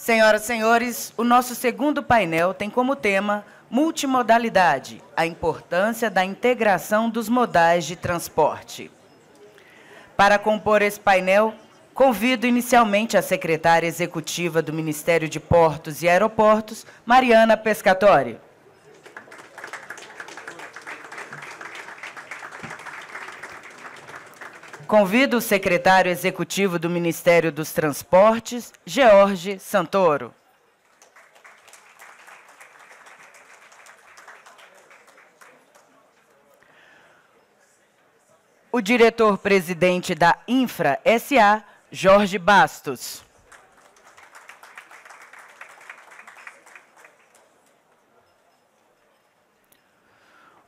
Senhoras e senhores, o nosso segundo painel tem como tema multimodalidade, a importância da integração dos modais de transporte. Para compor esse painel, convido inicialmente a secretária executiva do Ministério de Portos e Aeroportos, Mariana Pescatori. Convido o secretário executivo do Ministério dos Transportes, George Santoro. O diretor-presidente da Infra S.A., Jorge Bastos.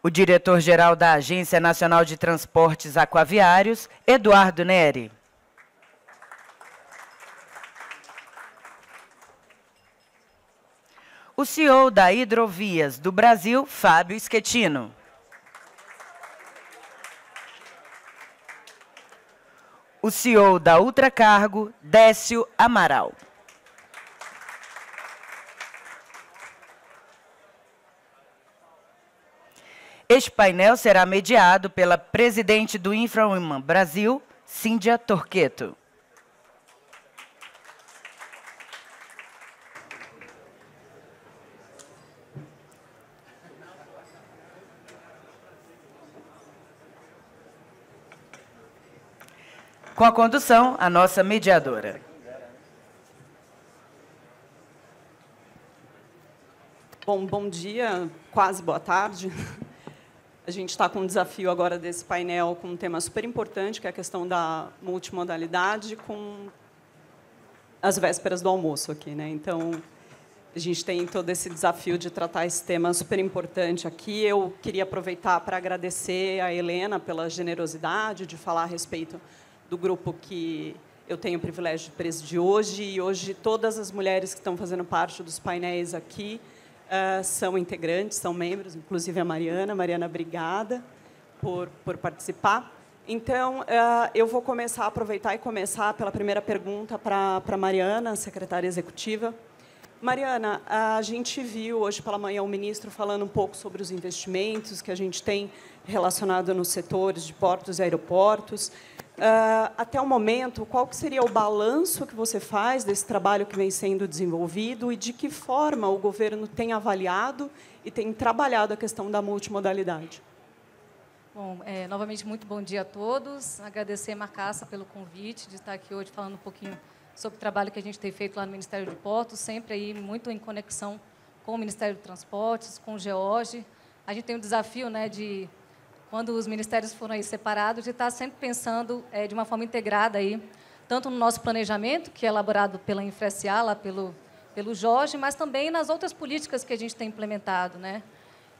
O diretor-geral da Agência Nacional de Transportes Aquaviários, Eduardo Neri. O CEO da Hidrovias do Brasil, Fábio Schettino. O CEO da Ultracargo, Décio Amaral. Este painel será mediado pela presidente do InfraWomen Brasil, Cíndia Torqueto. Com a condução, a nossa mediadora. Bom dia, quase boa tarde. A gente está com um desafio agora desse painel com um tema super importante, que é a questão da multimodalidade, com as vésperas do almoço aqui, né? Então, a gente tem todo esse desafio de tratar esse tema super importante aqui. Eu queria aproveitar para agradecer a Helena pela generosidade de falar a respeito do grupo que eu tenho o privilégio de presidir hoje. E hoje todas as mulheres que estão fazendo parte dos painéis aqui são integrantes, são membros, inclusive a Mariana. Mariana, obrigada por participar. Então, eu vou aproveitar e começar pela primeira pergunta para a Mariana, secretária executiva. Mariana, a gente viu hoje pela manhã o ministro falando um pouco sobre os investimentos que a gente tem relacionado nos setores de portos e aeroportos. Até o momento, qual que seria o balanço que você faz desse trabalho que vem sendo desenvolvido e de que forma o governo tem avaliado e tem trabalhado a questão da multimodalidade? Bom, novamente, muito bom dia a todos. Agradecer a Marcaça pelo convite de estar aqui hoje falando um pouquinho sobre o trabalho que a gente tem feito lá no Ministério de Portos, sempre aí muito em conexão com o Ministério de Transportes, com o George. A gente tem um desafio, né, de, quando os ministérios foram aí separados, de estar sempre pensando de uma forma integrada, aí, tanto no nosso planejamento, que é elaborado pela Infra-SA, lá pelo Jorge, mas também nas outras políticas que a gente tem implementado, né?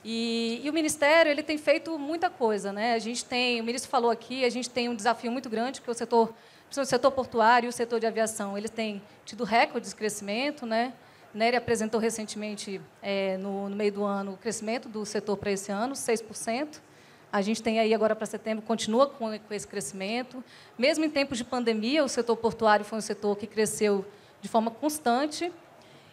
E o Ministério ele tem feito muita coisa, né? O ministro falou aqui, a gente tem um desafio muito grande, porque o setor portuário e o setor de aviação, eles têm tido recordes de crescimento, né? Nery apresentou recentemente, no meio do ano, o crescimento do setor para esse ano, 6%. A gente tem aí agora para setembro, continua com esse crescimento. Mesmo em tempos de pandemia, o setor portuário foi um setor que cresceu de forma constante.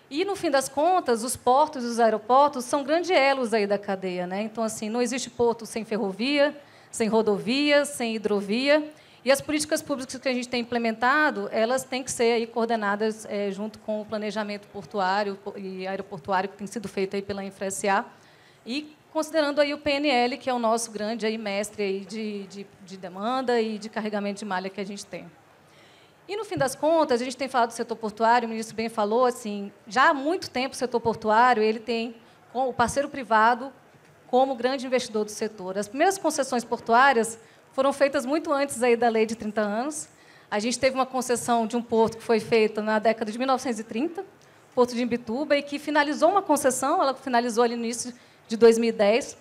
E, no fim das contas, os portos e os aeroportos são grandes elos aí da cadeia, né? Então, assim, não existe porto sem ferrovia, sem rodovia, sem hidrovia. E as políticas públicas que a gente tem implementado, elas têm que ser aí coordenadas junto com o planejamento portuário e aeroportuário que tem sido feito aí pela Infra-SA e considerando aí o PNL, que é o nosso grande aí mestre aí de demanda e de carregamento de malha que a gente tem. E, no fim das contas, a gente tem falado do setor portuário, o ministro bem falou, assim, já há muito tempo o setor portuário ele tem o parceiro privado como grande investidor do setor. As primeiras concessões portuárias foram feitas muito antes aí da lei de 30 anos. A gente teve uma concessão de um porto que foi feita na década de 1930, Porto de Imbituba, e que finalizou uma concessão, ela finalizou ali no início de 2010,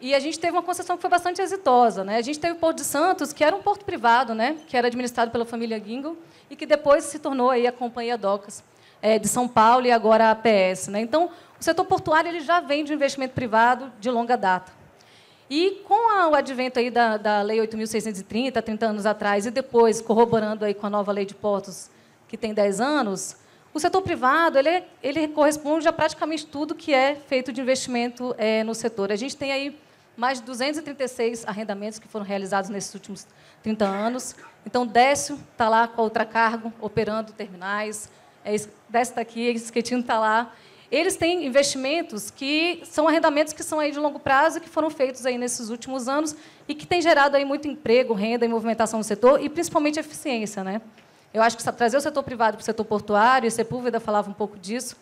e a gente teve uma concessão que foi bastante exitosa, né? A gente teve o Porto de Santos, que era um porto privado, né? Que era administrado pela família Gingle, e que depois se tornou aí a Companhia Docas de São Paulo e agora a APS, né? Então, o setor portuário ele já vem de um investimento privado de longa data. E, com o advento aí da Lei 8.630, 30 anos atrás, e depois corroborando aí com a nova Lei de Portos, que tem 10 anos, O setor privado ele corresponde a praticamente tudo que é feito de investimento no setor. A gente tem aí mais de 236 arrendamentos que foram realizados nesses últimos 30 anos. Então, Décio está lá com a Ultracargo, operando terminais. Décio está aqui, Esquetino está lá. Eles têm investimentos que são arrendamentos que são aí de longo prazo, que foram feitos aí nesses últimos anos e que têm gerado aí muito emprego, renda e movimentação no setor, e principalmente eficiência, né? Eu acho que trazer o setor privado para o setor portuário, e Sepúlveda falava um pouco disso,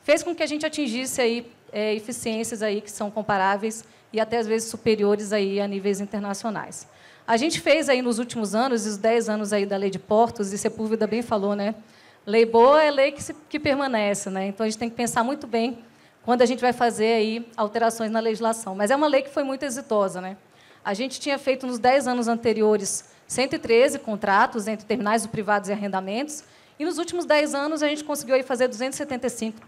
fez com que a gente atingisse aí, eficiências aí que são comparáveis e até, às vezes, superiores aí a níveis internacionais. A gente fez aí nos últimos anos, os 10 anos aí da Lei de Portos, e Sepúlveda bem falou, né? Lei boa é lei que permanece, né? Então, a gente tem que pensar muito bem quando a gente vai fazer aí alterações na legislação. Mas é uma lei que foi muito exitosa, né? A gente tinha feito, nos 10 anos anteriores, 113 contratos entre terminais privados e arrendamentos, e nos últimos 10 anos a gente conseguiu aí fazer 275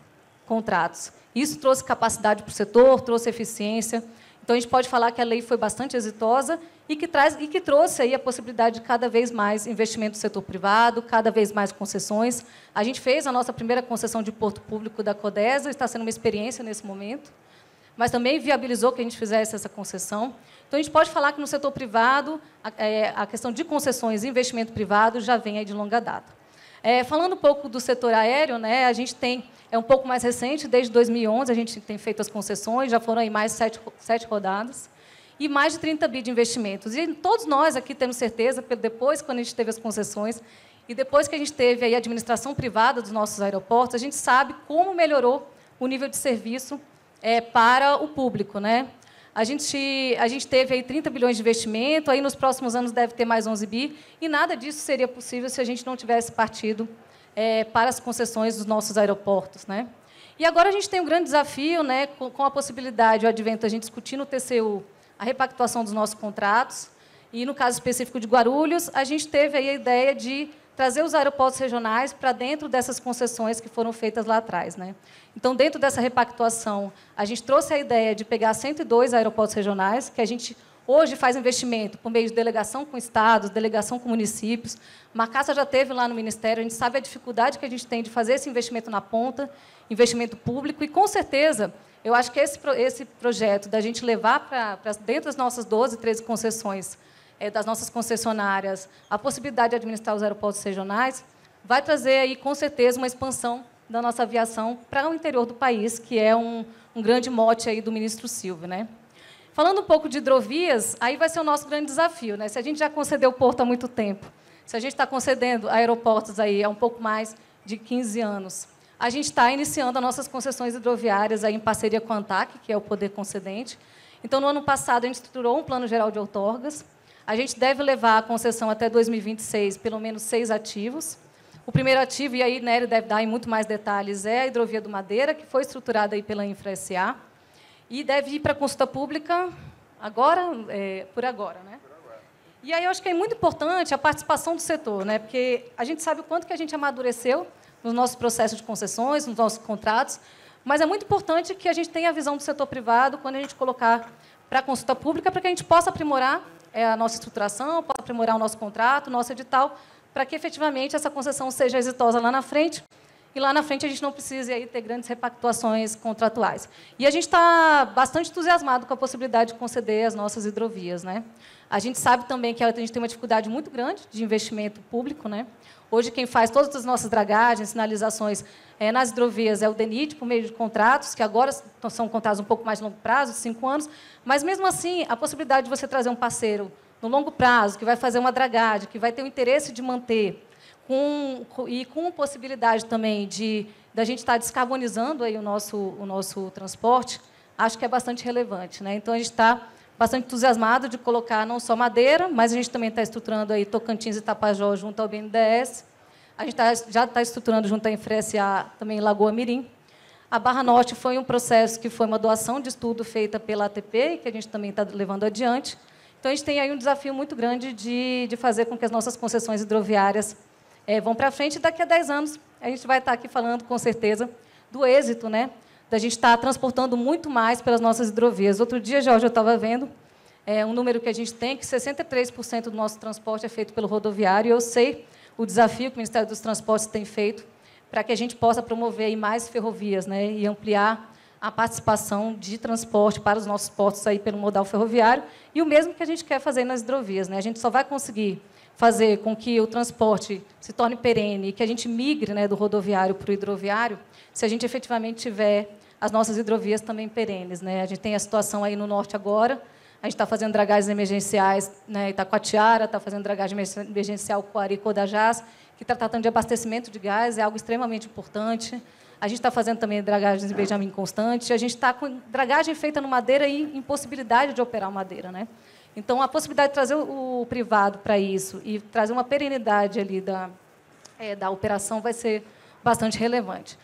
contratos. Isso trouxe capacidade para o setor, trouxe eficiência. Então, a gente pode falar que a lei foi bastante exitosa e que trouxe aí a possibilidade de cada vez mais investimento do setor privado, cada vez mais concessões. A gente fez a nossa primeira concessão de porto público da Codesa, está sendo uma experiência nesse momento, mas também viabilizou que a gente fizesse essa concessão. Então, a gente pode falar que no setor privado, a questão de concessões e investimento privado já vem aí de longa data. Falando um pouco do setor aéreo, né, a gente tem, um pouco mais recente, desde 2011, a gente tem feito as concessões, já foram aí mais 7 rodadas, e mais de 30 bi de investimentos. E todos nós aqui temos certeza, depois, quando a gente teve as concessões, e depois que a gente teve aí a administração privada dos nossos aeroportos, a gente sabe como melhorou o nível de serviço para o público, né? A gente teve aí 30 bilhões de investimento, aí nos próximos anos deve ter mais 11 bi, e nada disso seria possível se a gente não tivesse partido para as concessões dos nossos aeroportos, né? E agora a gente tem um grande desafio, né, com a possibilidade, o advento, a gente discutir no TCU a repactuação dos nossos contratos, e no caso específico de Guarulhos, a gente teve aí a ideia de trazer os aeroportos regionais para dentro dessas concessões que foram feitas lá atrás, né? Então, dentro dessa repactuação, a gente trouxe a ideia de pegar 102 aeroportos regionais, que a gente hoje faz investimento por meio de delegação com estados, delegação com municípios. Marcaça já teve lá no Ministério, a gente sabe a dificuldade que a gente tem de fazer esse investimento na ponta, investimento público, e, com certeza, eu acho que esse projeto da gente levar para dentro das nossas 12, 13 concessões, das nossas concessionárias, a possibilidade de administrar os aeroportos regionais, vai trazer, aí, com certeza, uma expansão da nossa aviação para o interior do país, que é um grande mote aí do ministro Silvio, né? Falando um pouco de hidrovias, aí vai ser o nosso grande desafio, né? Se a gente já concedeu o porto há muito tempo, se a gente está concedendo aeroportos aí há um pouco mais de 15 anos, a gente está iniciando as nossas concessões hidroviárias aí em parceria com a ANTAC, que é o poder concedente. Então, no ano passado, a gente estruturou um plano geral de outorgas. A gente deve levar a concessão até 2026, pelo menos 6 ativos. O primeiro ativo, e aí Nery deve dar em muito mais detalhes, é a Hidrovia do Madeira, que foi estruturada aí pela Infra SA, e deve ir para a consulta pública agora, por agora, né? E aí eu acho que é muito importante a participação do setor, né? Porque a gente sabe o quanto que a gente amadureceu nos nossos processos de concessões, nos nossos contratos, mas é muito importante que a gente tenha a visão do setor privado quando a gente colocar para a consulta pública, para que a gente possa aprimorar a nossa estruturação, possa aprimorar o nosso contrato, o nosso edital, para que, efetivamente, essa concessão seja exitosa lá na frente, e lá na frente a gente não precise aí ter grandes repactuações contratuais. E a gente está bastante entusiasmado com a possibilidade de conceder as nossas hidrovias, né? A gente sabe também que a gente tem uma dificuldade muito grande de investimento público, né? Hoje, quem faz todas as nossas dragagens, sinalizações nas hidrovias é o DENIT, por meio de contratos, que agora são contratos um pouco mais de longo prazo, de 5 anos, mas, mesmo assim, a possibilidade de você trazer um parceiro no longo prazo, que vai fazer uma dragagem, que vai ter o interesse de manter, com possibilidade também da gente estar descarbonizando aí o nosso transporte, acho que é bastante relevante, né? Então, a gente está bastante entusiasmado de colocar não só Madeira, mas a gente também está estruturando aí Tocantins e Tapajós junto ao BNDES. A gente já está estruturando junto à Infra SA também em Lagoa Mirim. A Barra Norte foi um processo que foi uma doação de estudo feita pela ATP, que a gente também está levando adiante. Então, a gente tem aí um desafio muito grande de fazer com que as nossas concessões hidroviárias vão para frente, e daqui a 10 anos a gente vai estar aqui falando, com certeza, do êxito, né, da gente estar transportando muito mais pelas nossas hidrovias. Outro dia, Jorge, eu estava vendo um número que a gente tem, que 63% do nosso transporte é feito pelo rodoviário, e eu sei o desafio que o Ministério dos Transportes tem feito para que a gente possa promover aí mais ferrovias, né, e ampliar a participação de transporte para os nossos portos aí pelo modal ferroviário, e o mesmo que a gente quer fazer nas hidrovias, né? A gente só vai conseguir fazer com que o transporte se torne perene e que a gente migre, né, do rodoviário para o hidroviário, se a gente efetivamente tiver as nossas hidrovias também perenes, né? A gente tem a situação aí no norte agora, a gente está fazendo dragagens emergenciais, né, Itacoatiara, está fazendo dragagem emergencial Coari e Codajás, que está tratando de abastecimento de gás, é algo extremamente importante. A gente está fazendo também dragagens em Benjamin Constante, a gente está com dragagem feita no madeira e impossibilidade de operar madeira, né? Então, a possibilidade de trazer o privado para isso e trazer uma perenidade ali da operação vai ser bastante relevante.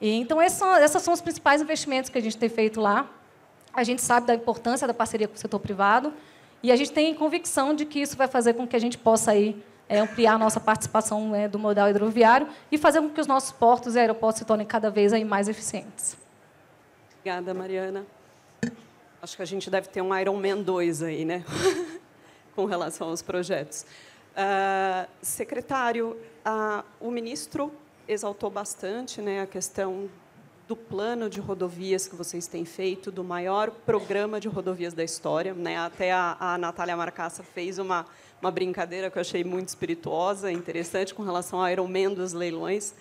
E, então, esses são os principais investimentos que a gente tem feito lá. A gente sabe da importância da parceria com o setor privado e a gente tem convicção de que isso vai fazer com que a gente possa aí, ampliar a nossa participação do modal hidroviário e fazer com que os nossos portos e aeroportos se tornem cada vez aí mais eficientes. Obrigada, Mariana. Acho que a gente deve ter um Ironman 2 aí, né? Com relação aos projetos. Secretário, o ministro exaltou bastante, né, a questão do plano de rodovias que vocês têm feito, do maior programa de rodovias da história, né? Até a Natália Marcassa fez uma brincadeira que eu achei muito espirituosa, interessante, com relação ao Ironman dos leilões.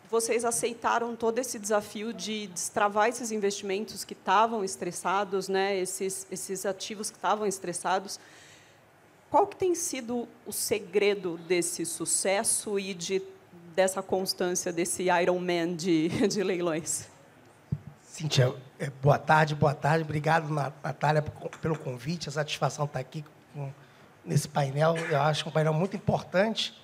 Vocês aceitaram todo esse desafio de destravar esses investimentos que estavam estressados, né? Esses ativos que estavam estressados. Qual que tem sido o segredo desse sucesso e dessa constância desse Ironman de leilões? Cíntia, boa tarde. Obrigado, Natália, pelo convite. A satisfação estar aqui nesse painel. Eu acho que é um painel muito importante.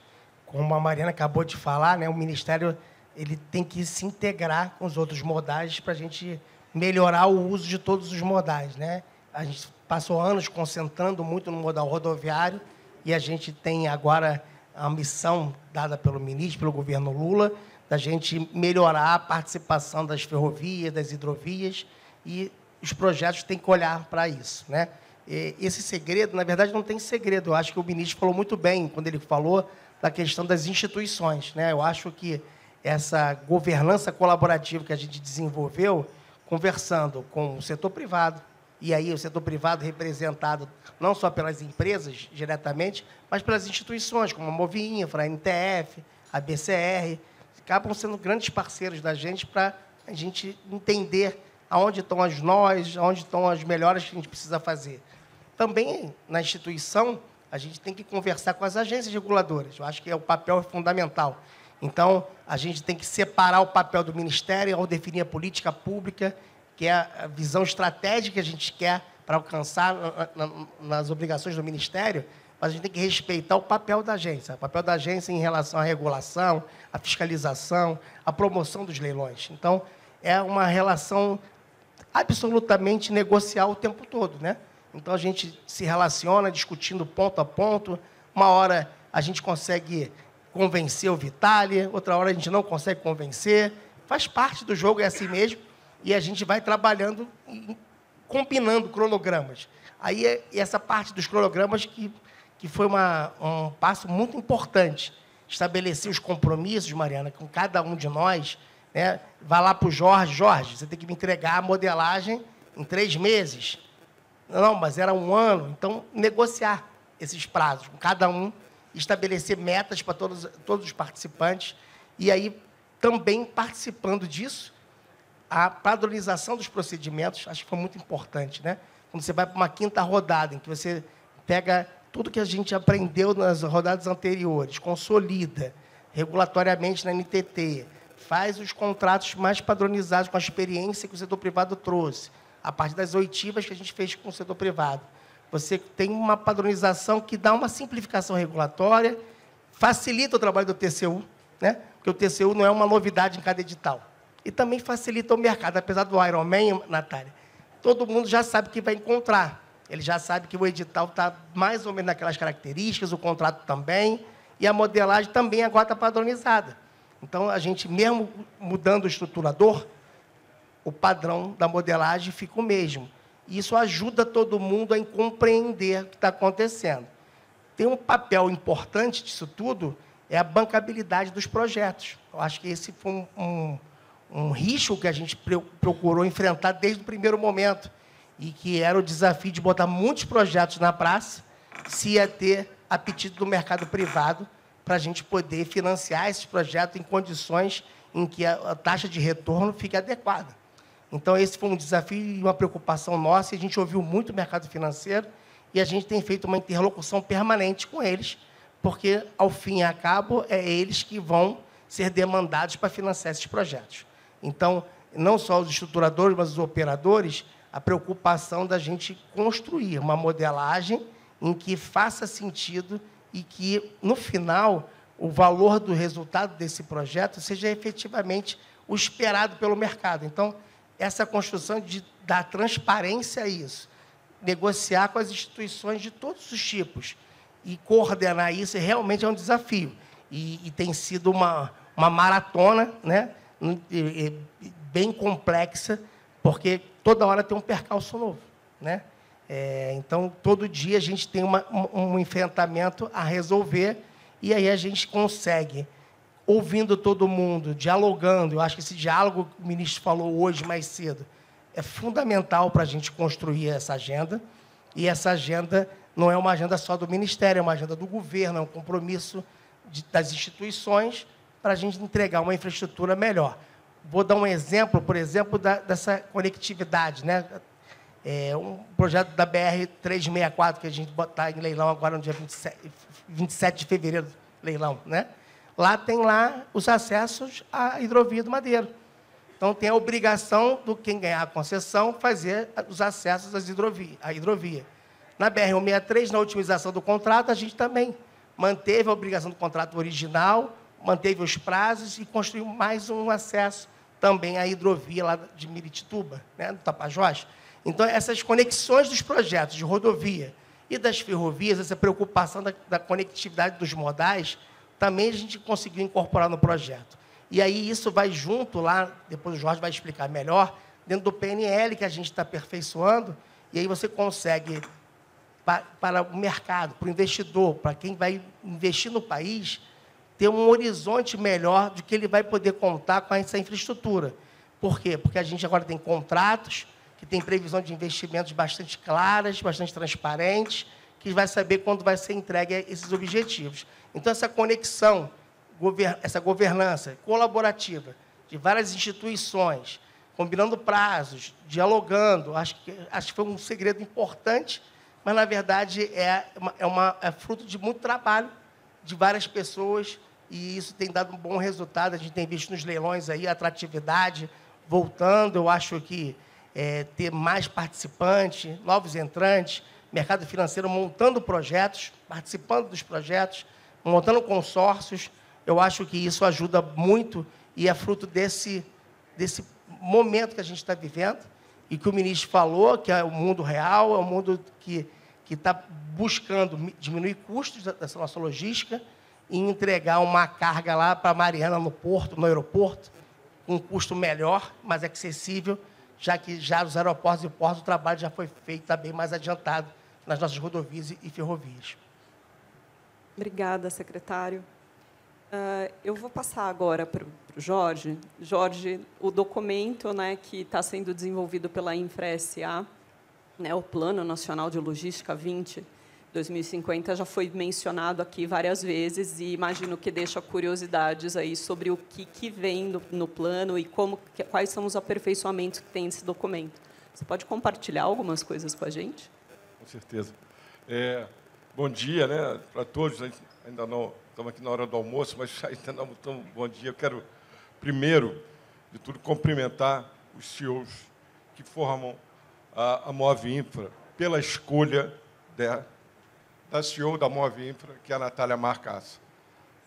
Como a Mariana acabou de falar, né, o Ministério ele tem que se integrar com os outros modais para a gente melhorar o uso de todos os modais, né? A gente passou anos concentrando muito no modal rodoviário e a gente tem agora a missão dada pelo ministro, pelo governo Lula, da gente melhorar a participação das ferrovias, das hidrovias, e os projetos têm que olhar para isso, né? Esse segredo, na verdade, não tem segredo. Eu acho que o ministro falou muito bem quando ele falou da questão das instituições, né? Eu acho que essa governança colaborativa que a gente desenvolveu, conversando com o setor privado, e aí o setor privado representado não só pelas empresas diretamente, mas pelas instituições, como a Movinfra, a NTF, a BCR, acabam sendo grandes parceiros da gente para a gente entender aonde estão as nós, aonde estão as melhoras que a gente precisa fazer. Também, na instituição, a gente tem que conversar com as agências reguladoras. Eu acho que o papel é fundamental. Então, a gente tem que separar o papel do Ministério ao definir a política pública, que é a visão estratégica que a gente quer para alcançar nas obrigações do Ministério, mas a gente tem que respeitar o papel da agência. O papel da agência em relação à regulação, à fiscalização, à promoção dos leilões. Então, é uma relação absolutamente negocial o tempo todo, né? Então, a gente se relaciona discutindo ponto a ponto. Uma hora a gente consegue convencer o Vitaly, outra hora a gente não consegue convencer. Faz parte do jogo, é assim mesmo. E a gente vai trabalhando, combinando cronogramas. Aí, essa parte dos cronogramas que foi um passo muito importante. Estabelecer os compromissos, Mariana, com cada um de nós, né? Vai lá para o Jorge. Jorge, você tem que me entregar a modelagem em 3 meses. Não, mas era 1 ano. Então, negociar esses prazos com cada um, estabelecer metas para todos os participantes. E aí, também participando disso, a padronização dos procedimentos, acho que foi muito importante, né? Quando você vai para uma 5ª rodada, em que você pega tudo que a gente aprendeu nas rodadas anteriores, consolida regulatoriamente na NTT, faz os contratos mais padronizados com a experiência que o setor privado trouxe, a partir das oitivas que a gente fez com o setor privado. Você tem uma padronização que dá uma simplificação regulatória, facilita o trabalho do TCU, né? Porque o TCU não é uma novidade em cada edital. E também facilita o mercado, apesar do Ironman, Natália. Todo mundo já sabe o que vai encontrar. Ele já sabe que o edital está mais ou menos naquelas características, o contrato também, e a modelagem também agora está padronizada. Então, a gente, mesmo mudando o estruturador, o padrão da modelagem fica o mesmo. E isso ajuda todo mundo a compreender o que está acontecendo. Tem um papel importante disso tudo, é a bancabilidade dos projetos. Eu acho que esse foi um risco que a gente procurou enfrentar desde o primeiro momento, e que era o desafio de botar muitos projetos na praça, se ia ter apetite do mercado privado para a gente poder financiar esses projetos em condições em que a taxa de retorno fique adequada. Então, esse foi um desafio e uma preocupação nossa, e a gente ouviu muito o mercado financeiro, e a gente tem feito uma interlocução permanente com eles, porque, ao fim e ao cabo, é eles que vão ser demandados para financiar esses projetos. Então, não só os estruturadores, mas os operadores, a preocupação da gente construir uma modelagem em que faça sentido e que, no final, o valor do resultado desse projeto seja efetivamente o esperado pelo mercado. Então, essa construção de dar transparência a isso, negociar com as instituições de todos os tipos e coordenar isso realmente é um desafio. E tem sido uma maratona, né, bem complexa, porque toda hora tem um percalço novo, né? Então, todo dia a gente tem um enfrentamento a resolver, e aí a gente consegue, ouvindo todo mundo, dialogando. Eu acho que esse diálogo que o ministro falou hoje mais cedo é fundamental para a gente construir essa agenda, e essa agenda não é uma agenda só do Ministério, é uma agenda do governo, é um compromisso das instituições para a gente entregar uma infraestrutura melhor. Vou dar um exemplo, por exemplo, dessa conectividade, né? Um projeto da BR-364, que a gente botar em leilão agora no dia 27 de fevereiro, leilão, né? Lá tem os acessos à hidrovia do Madeiro. Então, tem a obrigação do quem ganhar a concessão fazer os acessos à hidrovia. Na BR-163, na otimização do contrato, a gente também manteve a obrigação do contrato original, manteve os prazos e construiu mais um acesso também à hidrovia lá de Miritituba, né, do Tapajós. Então, essas conexões dos projetos de rodovia e das ferrovias, essa preocupação da conectividade dos modais, também a gente conseguiu incorporar no projeto. E aí isso vai junto lá, depois o Jorge vai explicar melhor, dentro do PNL que a gente está aperfeiçoando, e aí você consegue, para o mercado, para o investidor, para quem vai investir no país, ter um horizonte melhor de que ele vai poder contar com essa infraestrutura. Por quê? Porque a gente agora tem contratos que tem previsão de investimentos bastante claras, bastante transparentes, que vai saber quando vai ser entregue esses objetivos. Então, essa conexão, essa governança colaborativa de várias instituições, combinando prazos, dialogando, acho que foi um segredo importante, mas, na verdade, é fruto de muito trabalho de várias pessoas, e isso tem dado um bom resultado. A gente tem visto nos leilões aí a atratividade voltando. Eu acho que ter mais participantes, novos entrantes, mercado financeiro montando projetos, participando dos projetos, montando consórcios, eu acho que isso ajuda muito e é fruto desse momento que a gente está vivendo e que o ministro falou, que é o mundo real, é o mundo que está buscando diminuir custos dessa nossa logística e entregar uma carga lá para a Mariana, no porto, no aeroporto, com um custo melhor, mais acessível, já que já os aeroportos e portos, o trabalho já foi feito, está bem mais adiantado nas nossas rodovias e ferrovias. Obrigada, secretário. Eu vou passar agora para o Jorge. Jorge, o documento, né, que está sendo desenvolvido pela InfraSA, né, o Plano Nacional de Logística 2050, já foi mencionado aqui várias vezes e imagino que deixa curiosidades aí sobre o que vem no plano e quais são os aperfeiçoamentos que tem esse documento. Você pode compartilhar algumas coisas com a gente? Com certeza. Bom dia, né, para todos. Ainda não estamos aqui na hora do almoço, mas ainda não estamos. Bom dia. Eu quero, primeiro de tudo, cumprimentar os CEOs que formam a Move Infra pela escolha da CEO da Move Infra, que é a Natália Marcassa,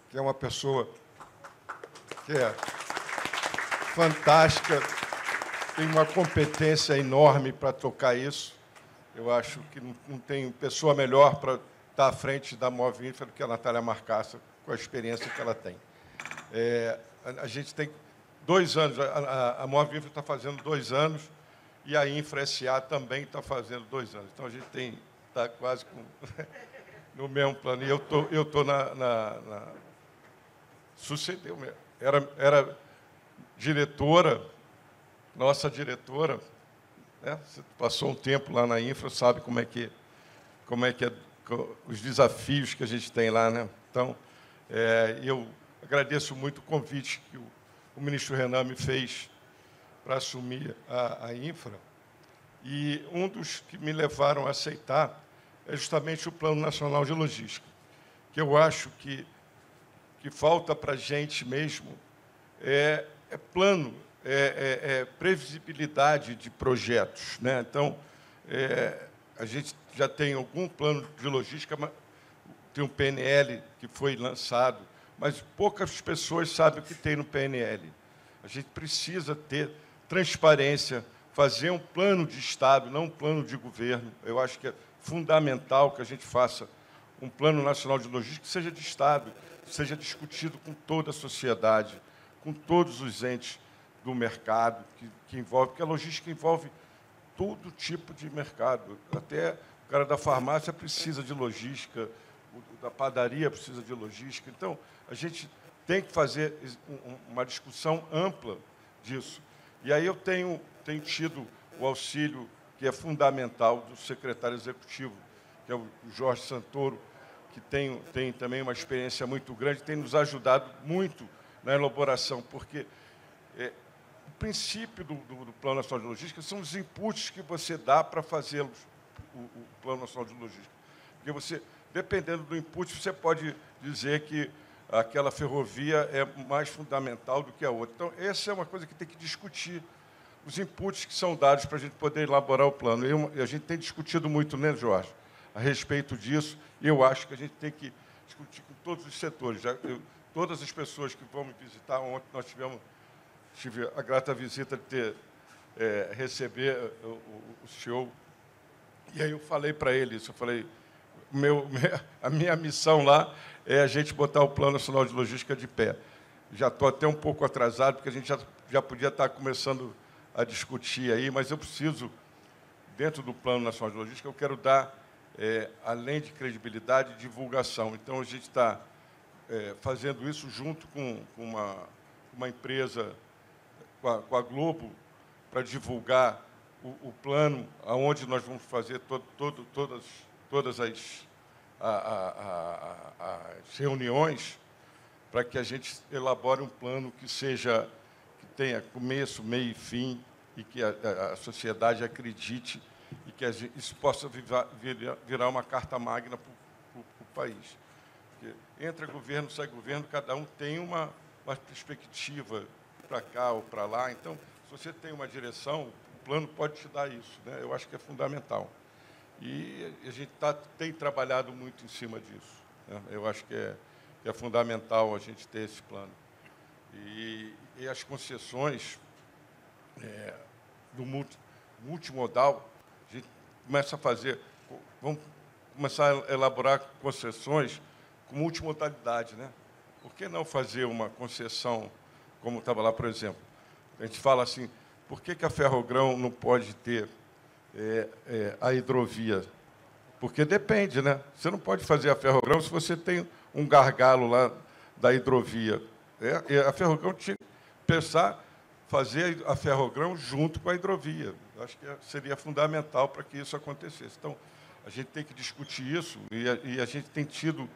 que é uma pessoa que é fantástica, tem uma competência enorme para tocar isso. Eu acho que não tem pessoa melhor para estar à frente da Move Infra do que a Natália Marcassa, com a experiência que ela tem. A gente tem 2 anos, a Move Infra está fazendo 2 anos, e a InfraSA também está fazendo 2 anos. Então, a gente está quase no mesmo plano. E eu estou sucedeu mesmo. Era diretora, nossa diretora, né? Você passou um tempo lá na Infra, sabe como é que os desafios que a gente tem lá, né? Então, eu agradeço muito o convite que o ministro Renan me fez para assumir a Infra, e um dos que me levaram a aceitar é justamente o Plano Nacional de Logística, que eu acho que falta para a gente mesmo plano, previsibilidade de projetos, né? Então, a gente já tem algum plano de logística, tem um PNL que foi lançado, mas poucas pessoas sabem o que tem no PNL. A gente precisa ter transparência, fazer um plano de Estado, não um plano de governo. Eu acho que é fundamental que a gente faça um plano nacional de logística que seja de Estado, que seja discutido com toda a sociedade, com todos os entes do mercado que envolve, porque a logística envolve todo tipo de mercado. Até o cara da farmácia precisa de logística, o da padaria precisa de logística. Então, a gente tem que fazer uma discussão ampla disso. E aí eu tenho tido o auxílio, que é fundamental, do secretário executivo, que é o Jorge Santoro, que tem também uma experiência muito grande, tem nos ajudado muito na elaboração, porque o princípio do Plano Nacional de Logística são os inputs que você dá para fazer o Plano Nacional de Logística. Porque você, dependendo do input, você pode dizer que aquela ferrovia é mais fundamental do que a outra. Então, essa é uma coisa que tem que discutir, os inputs que são dados para a gente poder elaborar o plano. E a gente tem discutido muito, né, Jorge, a respeito disso, e eu acho que a gente tem que discutir com todos os setores. Todas as pessoas que vão me visitar, ontem nós tive a grata visita de receber o senhor, e aí eu falei para ele isso, eu falei, a minha missão lá é a gente botar o Plano Nacional de Logística de pé. Já estou até um pouco atrasado, porque a gente já podia estar começando a discutir aí, mas eu preciso, dentro do Plano Nacional de Logística, eu quero dar, além de credibilidade, divulgação. Então, a gente está fazendo isso junto com uma empresa, com a Globo, para divulgar o plano, aonde nós vamos fazer todas as reuniões, para que a gente elabore um plano que tenha começo, meio e fim, e que a sociedade acredite, e que isso possa virar uma carta magna para o país. Porque entra governo, sai governo, cada um tem uma perspectiva para cá ou para lá. Então, se você tem uma direção, o plano pode te dar isso, né? Eu acho que é fundamental. E a gente tem trabalhado muito em cima disso, né? Eu acho que é fundamental a gente ter esse plano. E as concessões do multimodal, a gente vamos começar a elaborar concessões com multimodalidade, né? Por que não fazer uma concessão, como estava lá, por exemplo? A gente fala assim, por que a Ferrogrão não pode ter a hidrovia? Porque depende, né? Você não pode fazer a Ferrogrão se você tem um gargalo lá da hidrovia. A Ferrogrão tinha que pensar fazer a Ferrogrão junto com a hidrovia. Eu acho que seria fundamental para que isso acontecesse. Então, a gente tem que discutir isso, e a gente tem tido,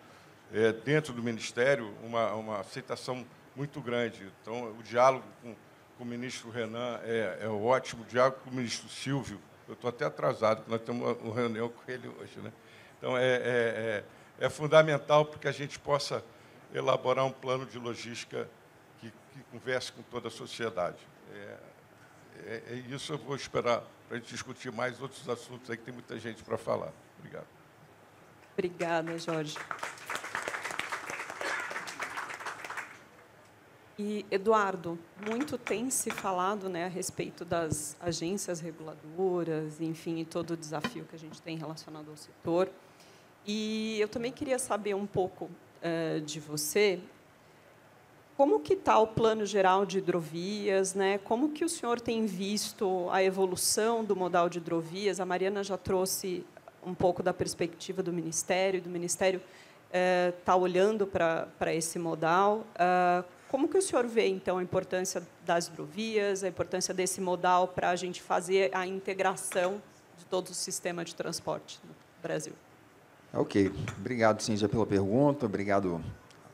dentro do Ministério, uma aceitação muito grande. Então, o diálogo com o ministro Renan é ótimo, o diálogo com o ministro Silvio. Eu estou até atrasado, porque nós temos uma reunião com ele hoje, né? Então, é fundamental para que a gente possa elaborar um plano de logística que converse com toda a sociedade. Isso eu vou esperar para a gente discutir mais outros assuntos aí, que tem muita gente para falar. Obrigado. Obrigada, Jorge. E, Eduardo, muito tem se falado, né, a respeito das agências reguladoras, enfim, e todo o desafio que a gente tem relacionado ao setor. E eu também queria saber um pouco de você, como que está o Plano Geral de Hidrovias, né? Como que o senhor tem visto a evolução do modal de hidrovias? A Mariana já trouxe um pouco da perspectiva do Ministério está olhando para esse modal. Como que o senhor vê, então, a importância das hidrovias, a importância desse modal para a gente fazer a integração de todo o sistema de transporte no Brasil? Ok. Obrigado, Cíntia, pela pergunta. Obrigado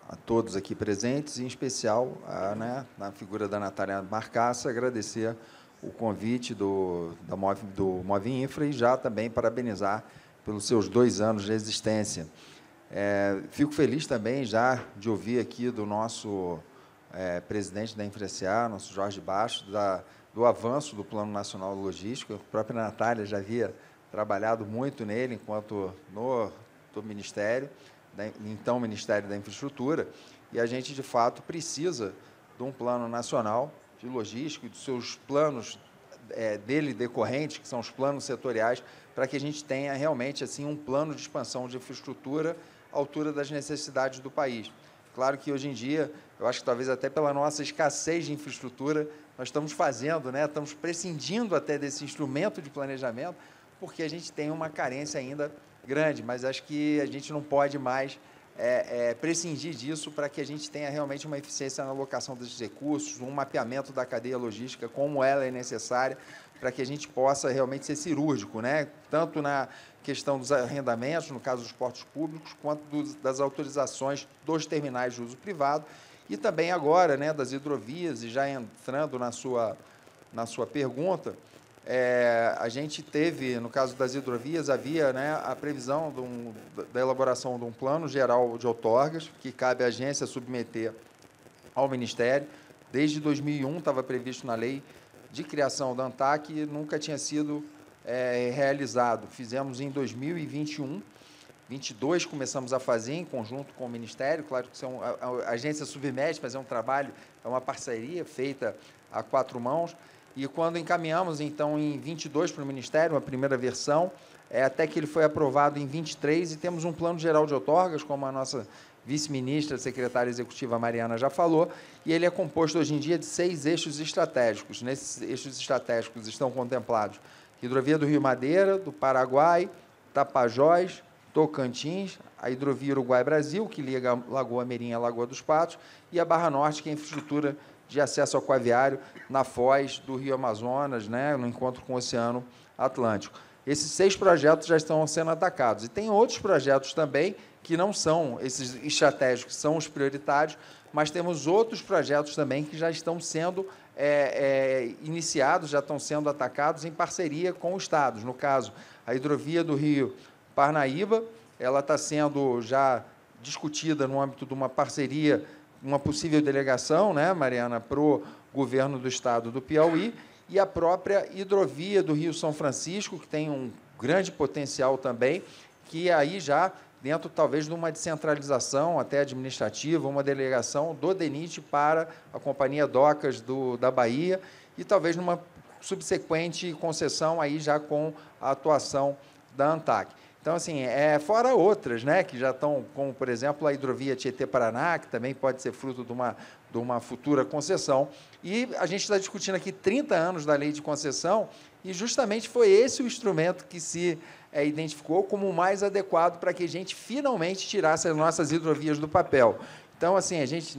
a todos aqui presentes, em especial na figura da Natália Marcassa, agradecer o convite do Move Infra e já também parabenizar pelos seus 2 anos de existência. Fico feliz também já de ouvir aqui do nosso presidente da Infra-SA, nosso Jorge Bastos, do avanço do Plano Nacional Logístico. A própria Natália já havia trabalhado muito nele enquanto do Ministério, então Ministério da Infraestrutura, e a gente, de fato, precisa de um plano nacional de logística e dos seus planos dele decorrentes, que são os planos setoriais, para que a gente tenha realmente assim um plano de expansão de infraestrutura à altura das necessidades do país. Claro que, hoje em dia, eu acho que talvez até pela nossa escassez de infraestrutura, nós estamos fazendo, estamos prescindindo até desse instrumento de planejamento, porque a gente tem uma carência ainda grande, mas acho que a gente não pode mais prescindir disso para que a gente tenha realmente uma eficiência na alocação desses recursos, um mapeamento da cadeia logística, como ela é necessária, para que a gente possa realmente ser cirúrgico, tanto na questão dos arrendamentos, no caso dos portos públicos, quanto das autorizações dos terminais de uso privado, e também agora das hidrovias, e já entrando na sua pergunta, a gente teve, no caso das hidrovias, havia a previsão da elaboração de um plano geral de outorgas, que cabe à agência submeter ao Ministério. Desde 2001 estava previsto na lei de criação da ANTAQ e nunca tinha sido realizado. Fizemos em 2021, 22 começamos a fazer em conjunto com o Ministério. Claro que a agência submete, mas é um trabalho, é uma parceria feita a 4 mãos. E quando encaminhamos, então, em 22 para o Ministério, a primeira versão, até que ele foi aprovado em 23, e temos um plano geral de outorgas, como a nossa vice-ministra, secretária executiva Mariana já falou, e ele é composto, hoje em dia, de 6 eixos estratégicos. Nesses eixos estratégicos estão contemplados Hidrovia do Rio Madeira, do Paraguai, Tapajós, Tocantins, a Hidrovia Uruguai-Brasil, que liga Lagoa Mirim à Lagoa dos Patos, e a Barra Norte, que é a infraestrutura de acesso aquaviário na foz do Rio Amazonas, no encontro com o Oceano Atlântico. Esses 6 projetos já estão sendo atacados. E tem outros projetos também que não são esses estratégicos, são os prioritários, mas temos outros projetos também que já estão sendo iniciados, já estão sendo atacados em parceria com os estados. No caso, a hidrovia do Rio Parnaíba, ela está sendo já discutida no âmbito de uma parceria, uma possível delegação, Mariana, para o governo do estado do Piauí, e a própria hidrovia do Rio São Francisco, que tem um grande potencial também, que aí já, dentro talvez de uma descentralização até administrativa, uma delegação do DENIT para a Companhia Docas da Bahia, e talvez numa subsequente concessão aí já com a atuação da ANTAQ. Então, assim, fora outras, que já estão, como, por exemplo, a hidrovia Tietê-Paraná, que também pode ser fruto de uma futura concessão. E a gente está discutindo aqui 30 anos da lei de concessão, e justamente foi esse o instrumento que se identificou como o mais adequado para que a gente finalmente tirasse as nossas hidrovias do papel. Então, assim, a gente,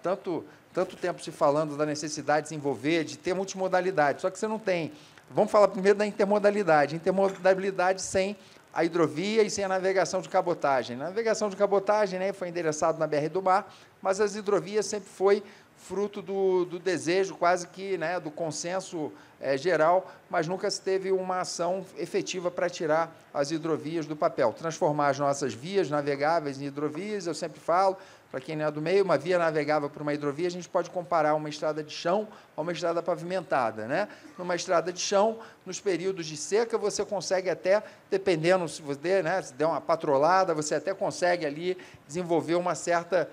tanto tempo se falando da necessidade de se envolver, de ter multimodalidade, só que você não tem. Vamos falar primeiro da intermodalidade. Intermodalidade sem a hidrovia e sem a navegação de cabotagem. A navegação de cabotagem foi endereçado na BR do Mar, mas as hidrovias sempre foi fruto do desejo, quase que do consenso geral, mas nunca se teve uma ação efetiva para tirar as hidrovias do papel. Transformar as nossas vias navegáveis em hidrovias, eu sempre falo, para quem não é do meio, uma via navegável para uma hidrovia, a gente pode comparar uma estrada de chão a uma estrada pavimentada. Numa estrada de chão, nos períodos de seca, você consegue até, dependendo se você se der uma patrolada, você até consegue ali desenvolver uma certa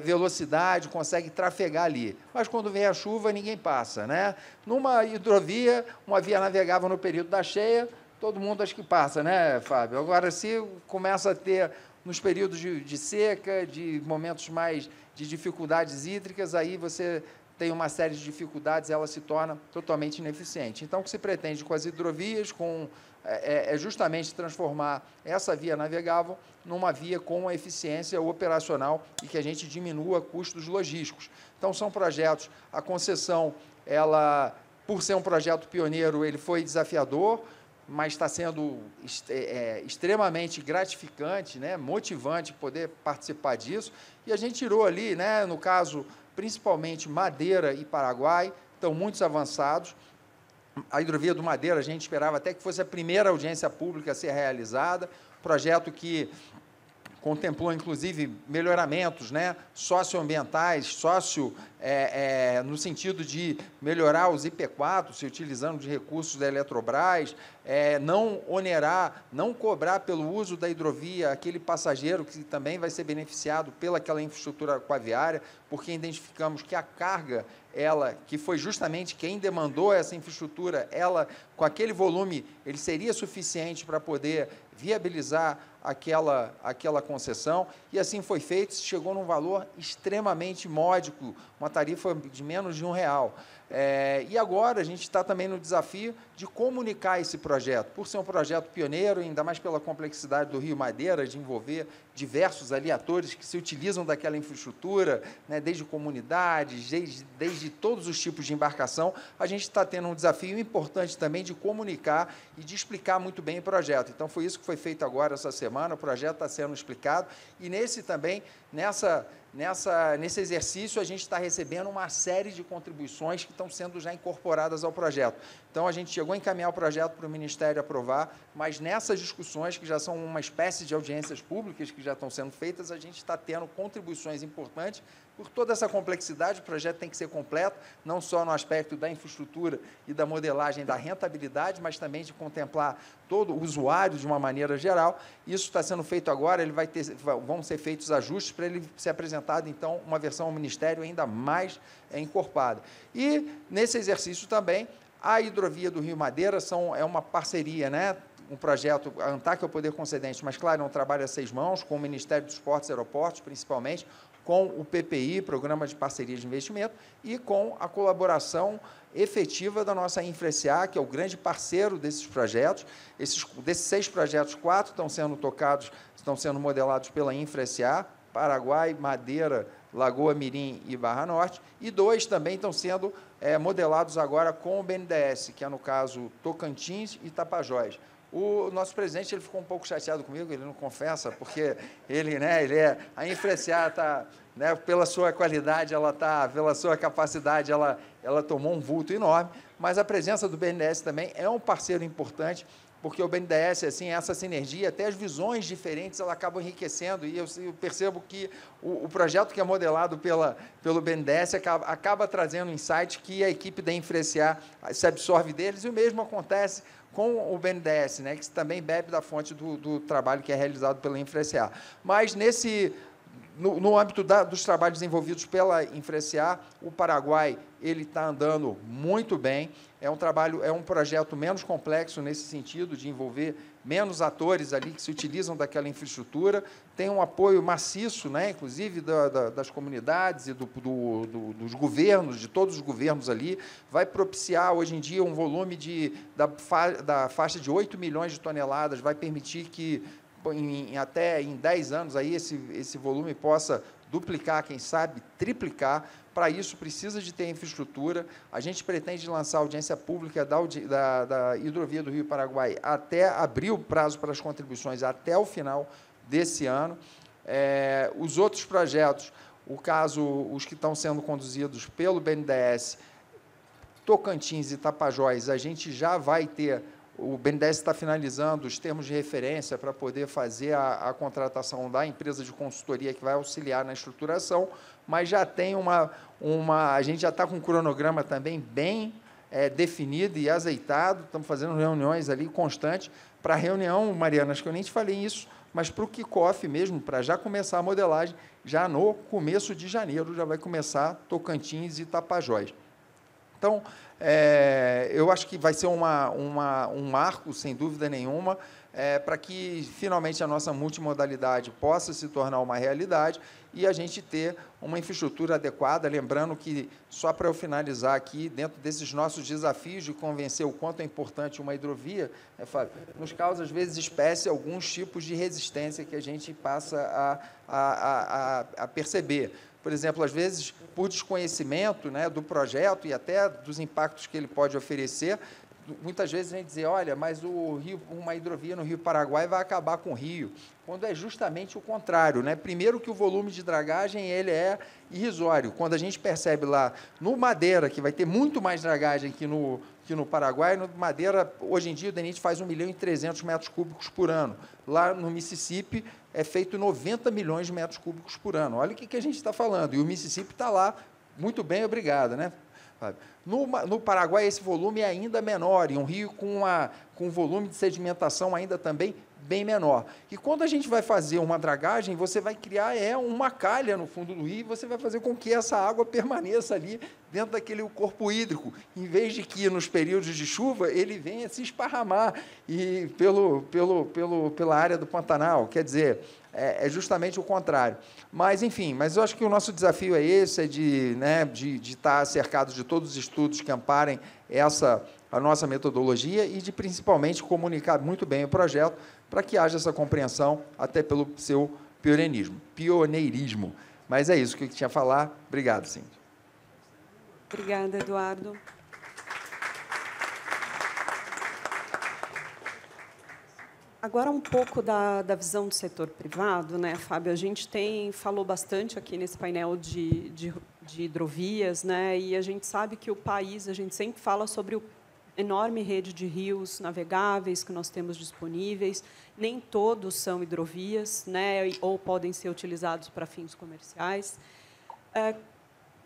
velocidade, consegue trafegar ali. Mas quando vem a chuva, ninguém passa. Numa hidrovia, uma via navegável no período da cheia, todo mundo acho que passa, Fábio? Agora, se começa a ter nos períodos de seca, de momentos mais de dificuldades hídricas, aí você tem uma série de dificuldades, ela se torna totalmente ineficiente. Então, o que se pretende com as hidrovias é justamente transformar essa via navegável numa via com eficiência operacional e que a gente diminua custos logísticos. Então, são projetos, a concessão, ela, por ser um projeto pioneiro, ele foi desafiador, mas está sendo extremamente gratificante, né, motivante poder participar disso. E a gente tirou ali, né, no caso, principalmente Madeira e Paraguai, estão muito avançados. A hidrovia do Madeira, a gente esperava até que fosse a primeira audiência pública a ser realizada, projeto que contemplou, inclusive, melhoramentos, né, socioambientais, no sentido de melhorar os IP4, se utilizando de recursos da Eletrobras, não onerar, não cobrar pelo uso da hidrovia aquele passageiro que também vai ser beneficiado pelaquela infraestrutura aquaviária, porque identificamos que a carga, que foi justamente quem demandou essa infraestrutura, com aquele volume, ele seria suficiente para poder viabilizar aquela concessão, e assim foi feito, chegou num valor extremamente módico, uma tarifa de menos de R$1. E agora a gente está também no desafio de comunicar esse projeto, por ser um projeto pioneiro, ainda mais pela complexidade do Rio Madeira, de envolver diversos ali atores que se utilizam daquela infraestrutura, né, desde comunidades, desde todos os tipos de embarcação, a gente está tendo um desafio importante também de comunicar e de explicar muito bem o projeto. Então, foi isso que foi feito agora, essa semana, o projeto está sendo explicado, e nesse exercício, a gente está recebendo uma série de contribuições que estão sendo já incorporadas ao projeto. Então, a gente chegou a encaminhar o projeto para o Ministério aprovar, mas nessas discussões, que já são uma espécie de audiências públicas que já estão sendo feitas, a gente está tendo contribuições importantes. Por toda essa complexidade, o projeto tem que ser completo, não só no aspecto da infraestrutura e da modelagem da rentabilidade, mas também de contemplar todo o usuário de uma maneira geral. Isso está sendo feito agora, vão ser feitos ajustes para ele ser apresentado, então, uma versão ao Ministério ainda mais encorpada. E, nesse exercício também, a hidrovia do Rio Madeira é uma parceria, né? Um projeto, a ANTAC é o poder concedente, mas, claro, é um trabalho a 6 mãos, com o Ministério dos Portos e Aeroportos, principalmente, com o PPI, Programa de Parceria de Investimento, e com a colaboração efetiva da nossa InfraSA, que é o grande parceiro desses projetos. Desses 6 projetos, 4 estão sendo modelados pela InfraSA, Paraguai, Madeira, Lagoa Mirim e Barra Norte, e 2 também estão sendo modelados agora com o BNDES, que é, no caso, Tocantins e Tapajós. O nosso presidente, ele ficou um pouco chateado comigo, ele não confessa, porque a InfraSA está, né, pela sua qualidade, pela sua capacidade, ela tomou um vulto enorme, mas a presença do BNDES também é um parceiro importante, porque o BNDES, assim, essa sinergia, até as visões diferentes, ela acabam enriquecendo, e eu percebo que o projeto que é modelado pelo BNDES acaba trazendo insights que a equipe da InfraSA se absorve deles, e o mesmo acontece com o BNDES, né, que também bebe da fonte do trabalho que é realizado pela InfraSA. Mas, no âmbito dos trabalhos desenvolvidos pela InfraSA, o Paraguai ele está andando muito bem. É um projeto menos complexo nesse sentido, de envolver menos atores ali que se utilizam daquela infraestrutura. Tem um apoio maciço, né, inclusive das comunidades e dos governos, de todos os governos ali. Vai propiciar, hoje em dia, um volume da faixa de 8 milhões de toneladas, vai permitir que, até em 10 anos, aí, esse volume possa duplicar, quem sabe, triplicar. Para isso, precisa de ter infraestrutura. A gente pretende lançar a audiência pública da hidrovia do Rio Paraguai até abrir o prazo para as contribuições até o final desse ano. Os outros projetos, os que estão sendo conduzidos pelo BNDES, Tocantins e Tapajós, a gente já vai ter. O BNDES está finalizando os termos de referência para poder fazer a contratação da empresa de consultoria que vai auxiliar na estruturação, mas já tem a gente já está com um cronograma também bem definido e azeitado, estamos fazendo reuniões ali constantes. Para a reunião, Mariana, acho que eu nem te falei isso, mas para o kick-off mesmo, para já começar a modelagem, já no começo de janeiro já vai começar Tocantins e Tapajós. Então, eu acho que vai ser um marco, sem dúvida nenhuma. para que, finalmente, a nossa multimodalidade possa se tornar uma realidade e a gente ter uma infraestrutura adequada. Lembrando que, só para eu finalizar aqui, dentro desses nossos desafios de convencer o quanto é importante uma hidrovia, Fábio, nos causa, às vezes, espécie alguns tipos de resistência que a gente passa a perceber. Por exemplo, às vezes, por desconhecimento, né, do projeto e até dos impactos que ele pode oferecer, muitas vezes a gente diz, olha, mas uma hidrovia no Rio Paraguai vai acabar com o rio, quando é justamente o contrário, né? Primeiro que o volume de dragagem ele é irrisório. Quando a gente percebe lá no Madeira, que vai ter muito mais dragagem que no Paraguai, no Madeira, hoje em dia, o DENIT faz 1.300.000 metros cúbicos por ano. Lá no Mississippi, é feito 90 milhões de metros cúbicos por ano. Olha o que a gente está falando. E o Mississippi está lá, muito bem, obrigado, né? No Paraguai, esse volume é ainda menor, e um rio com um volume de sedimentação ainda também bem menor. E quando a gente vai fazer uma dragagem, você vai criar uma calha no fundo do rio, e você vai fazer com que essa água permaneça ali dentro daquele corpo hídrico, em vez de que, nos períodos de chuva, ele venha se esparramar pela área do Pantanal. Quer dizer, é justamente o contrário. Mas, enfim, eu acho que o nosso desafio é esse, é de estar cercados de todos os estudos que amparem a nossa metodologia e de, principalmente, comunicar muito bem o projeto para que haja essa compreensão, até pelo seu pioneirismo. Mas é isso que eu tinha a falar. Obrigado, Cíntia. Obrigada, Eduardo. Agora, um pouco da visão do setor privado, né, Fábio? A gente falou bastante aqui nesse painel de hidrovias, né, e a gente sabe que o país, a gente sempre fala sobre a enorme rede de rios navegáveis que nós temos disponíveis. Nem todos são hidrovias, né, ou podem ser utilizados para fins comerciais.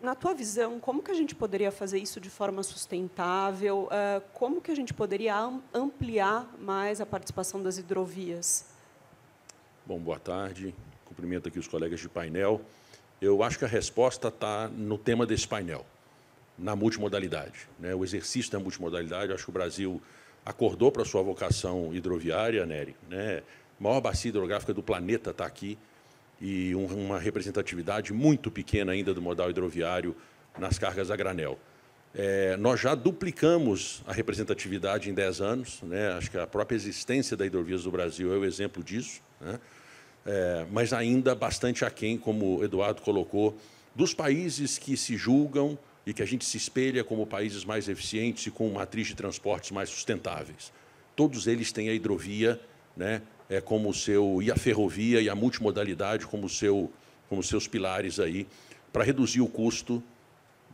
Na tua visão, como que a gente poderia fazer isso de forma sustentável? Como que a gente poderia ampliar mais a participação das hidrovias? Bom, boa tarde. Cumprimento aqui os colegas de painel. Eu acho que a resposta está no tema desse painel, na multimodalidade, né? O exercício da multimodalidade. Eu acho que o Brasil acordou para a sua vocação hidroviária, Nery, né? A maior bacia hidrográfica do planeta está aqui, e uma representatividade muito pequena ainda do modal hidroviário nas cargas a granel. Nós já duplicamos a representatividade em 10 anos, né? Acho que a própria existência da Hidrovias do Brasil é o exemplo disso, né? Mas ainda bastante aquém, como o Eduardo colocou, dos países que se julgam e que a gente se espelha como países mais eficientes e com matriz de transportes mais sustentáveis. Todos eles têm a hidrovia, né, como o seu, e a ferrovia e a multimodalidade como seus pilares aí, para reduzir o custo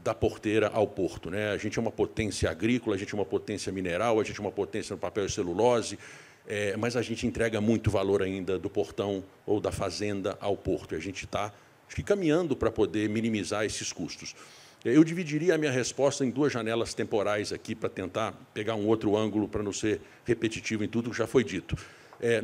da porteira ao porto, né? A gente é uma potência agrícola, a gente é uma potência mineral, a gente é uma potência no papel e celulose, mas a gente entrega muito valor ainda do portão ou da fazenda ao porto. E a gente está caminhando para poder minimizar esses custos. Eu dividiria a minha resposta em duas janelas temporais aqui, para tentar pegar um outro ângulo, para não ser repetitivo em tudo que já foi dito.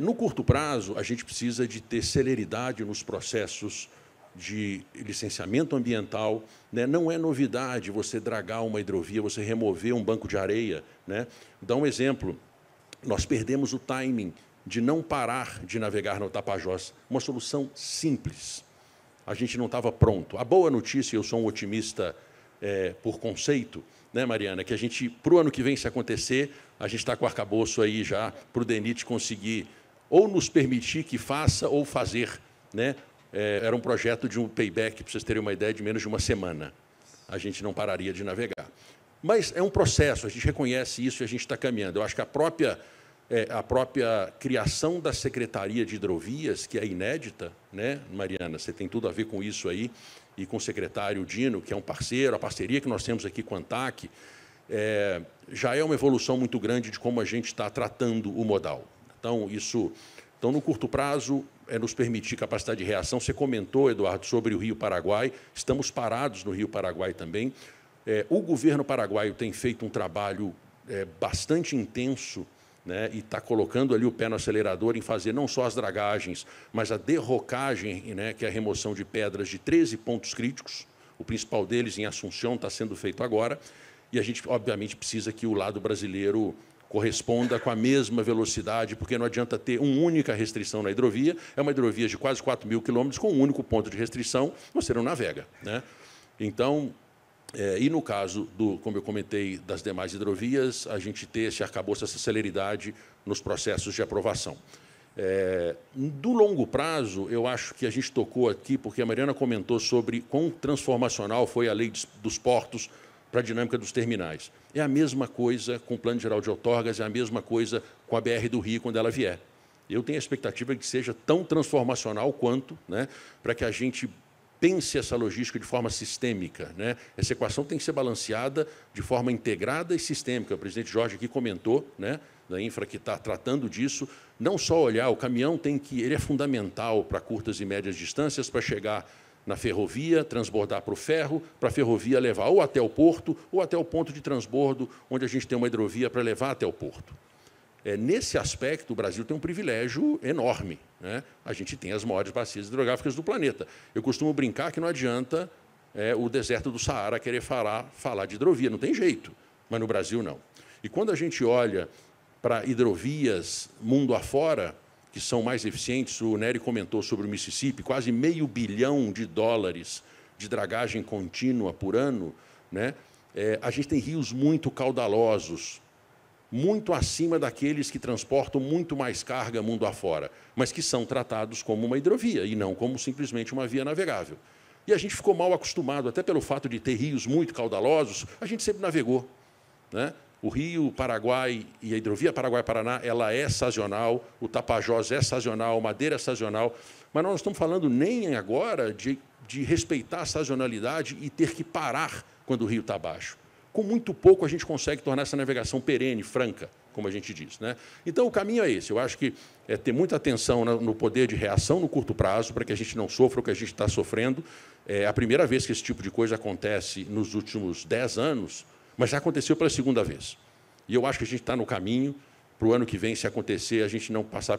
No curto prazo, a gente precisa de ter celeridade nos processos de licenciamento ambiental, né? Não é novidade você dragar uma hidrovia, você remover um banco de areia, né? Dá um exemplo, nós perdemos o timing de não parar de navegar no Tapajós. Uma solução simples. A gente não estava pronto. A boa notícia, eu sou um otimista por conceito, né, Mariana, que a gente, para o ano que vem, se acontecer, a gente está com o arcabouço aí já para o DENIT conseguir ou nos permitir que faça ou fazer, né? Era um projeto de um payback, para vocês terem uma ideia, de menos de uma semana. A gente não pararia de navegar. Mas é um processo, a gente reconhece isso e a gente está caminhando. Eu acho que a própria criação da Secretaria de Hidrovias, que é inédita, né, Mariana? Você tem tudo a ver com isso aí, e com o secretário Dino, que é um parceiro, a parceria que nós temos aqui com a ANTAC, já é uma evolução muito grande de como a gente está tratando o modal. Então, no curto prazo, nos permitir capacidade de reação. Você comentou, Eduardo, sobre o Rio Paraguai. Estamos parados no Rio Paraguai também. O governo paraguaio tem feito um trabalho bastante intenso, né, e está colocando ali o pé no acelerador em fazer não só as dragagens, mas a derrocagem, né, que é a remoção de pedras de 13 pontos críticos. O principal deles, em Assunção, está sendo feito agora. E a gente, obviamente, precisa que o lado brasileiro corresponda com a mesma velocidade, porque não adianta ter uma única restrição na hidrovia, é uma hidrovia de quase 4.000 quilômetros, com um único ponto de restrição, você não navega, né? Então, e no caso, como eu comentei, das demais hidrovias, a gente ter esse arcabouço, essa celeridade nos processos de aprovação. Do longo prazo, eu acho que a gente tocou aqui, porque a Mariana comentou sobre quão transformacional foi a lei dos portos para a dinâmica dos terminais. É a mesma coisa com o Plano Geral de Outorgas, é a mesma coisa com a BR do Rio, quando ela vier. Eu tenho a expectativa de que seja tão transformacional quanto, né, para que a gente pense essa logística de forma sistêmica, né? Essa equação tem que ser balanceada de forma integrada e sistêmica. O presidente Jorge aqui comentou, né, da infra que está tratando disso. Não só olhar, o caminhão ele é fundamental para curtas e médias distâncias, para chegar na ferrovia, transbordar para o ferro, para a ferrovia levar ou até o porto, ou até o ponto de transbordo, onde a gente tem uma hidrovia para levar até o porto. Nesse aspecto, o Brasil tem um privilégio enorme, né? A gente tem as maiores bacias hidrográficas do planeta. Eu costumo brincar que não adianta o deserto do Saara querer falar de hidrovia, não tem jeito, mas no Brasil não. E quando a gente olha para hidrovias mundo afora, que são mais eficientes, o Nery comentou sobre o Mississippi, quase $500 bilhão de dragagem contínua por ano, né? A gente tem rios muito caudalosos, muito acima daqueles que transportam muito mais carga mundo afora, mas que são tratados como uma hidrovia e não como simplesmente uma via navegável. E a gente ficou mal acostumado, até pelo fato de ter rios muito caudalosos, a gente sempre navegou, né? O Rio Paraguai e a hidrovia Paraguai-Paraná, ela é sazonal, o Tapajós é sazonal, Madeira é sazonal, mas nós não estamos falando nem agora de respeitar a sazonalidade e ter que parar quando o rio está baixo. Com muito pouco, a gente consegue tornar essa navegação perene, franca, como a gente diz, né? Então, o caminho é esse. Eu acho que é ter muita atenção no poder de reação no curto prazo, para que a gente não sofra o que a gente está sofrendo. É a primeira vez que esse tipo de coisa acontece nos últimos 10 anos, mas já aconteceu pela segunda vez. E eu acho que a gente está no caminho para o ano que vem, se acontecer, a gente não passar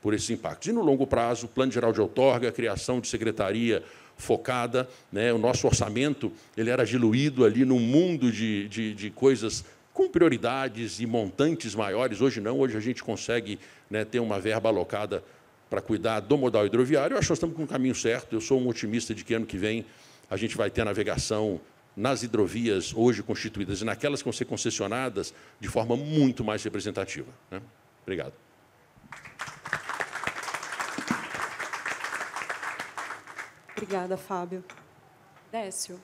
por esses impactos. E, no longo prazo, Plano Geral de Outorga, criação de secretaria focada, né? O nosso orçamento ele era diluído ali num mundo de coisas com prioridades e montantes maiores. Hoje não, hoje a gente consegue, né, ter uma verba alocada para cuidar do modal hidroviário. Eu acho que nós estamos com o caminho certo. Eu sou um otimista de que ano que vem a gente vai ter a navegação nas hidrovias hoje constituídas e naquelas que vão ser concessionadas de forma muito mais representativa, né? Obrigado. Obrigada, Fábio. Décio,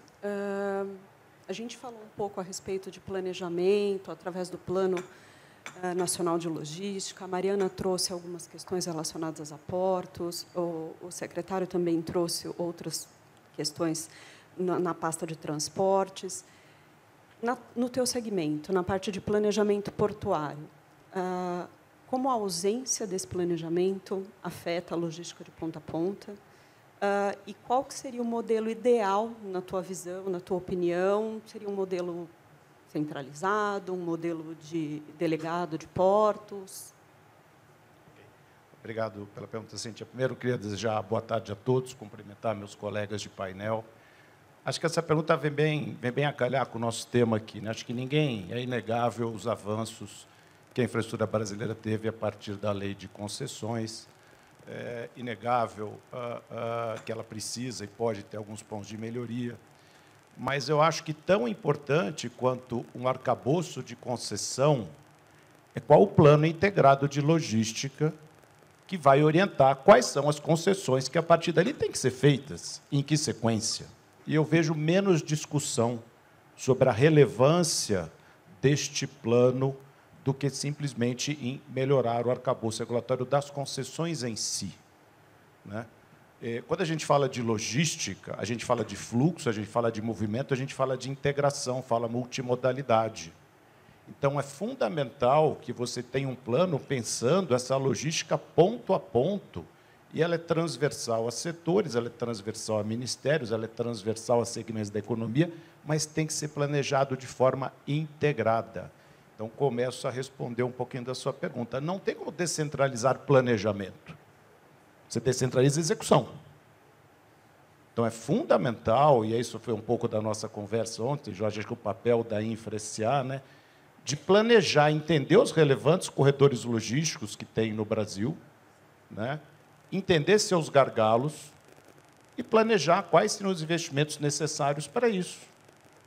a gente falou um pouco a respeito de planejamento, através do Plano Nacional de Logística. A Mariana trouxe algumas questões relacionadas a portos, o secretário também trouxe outras questões na pasta de transportes. No teu segmento, na parte de planejamento portuário, como a ausência desse planejamento afeta a logística de ponta a ponta? E qual que seria o modelo ideal, na tua visão, na tua opinião? Seria um modelo centralizado, um modelo de delegado de portos? Obrigado pela pergunta, Cíntia. Primeiro, queria desejar boa tarde a todos, cumprimentar meus colegas de painel. Acho que essa pergunta vem bem a calhar com o nosso tema aqui, né? Acho que é inegável os avanços que a infraestrutura brasileira teve a partir da lei de concessões. É inegável que ela precisa e pode ter alguns pontos de melhoria, mas eu acho que tão importante quanto um arcabouço de concessão é qual o plano integrado de logística que vai orientar quais são as concessões que, a partir dali, têm que ser feitas, em que sequência. E eu vejo menos discussão sobre a relevância deste plano do que simplesmente em melhorar o arcabouço regulatório das concessões em si, né? Quando a gente fala de logística, a gente fala de fluxo, a gente fala de movimento, a gente fala de integração, fala multimodalidade. Então, é fundamental que você tenha um plano pensando essa logística ponto a ponto, e ela é transversal a setores, ela é transversal a ministérios, ela é transversal a segmentos da economia, mas tem que ser planejado de forma integrada. Então, começo a responder um pouquinho da sua pergunta. Não tem como descentralizar planejamento. Você descentraliza a execução. Então, é fundamental, e isso foi um pouco da nossa conversa ontem, Jorge, acho que o papel da Infra SA, né? de planejar, entender os relevantes corredores logísticos que tem no Brasil, né? Entender seus gargalos e planejar quais seriam os investimentos necessários para isso.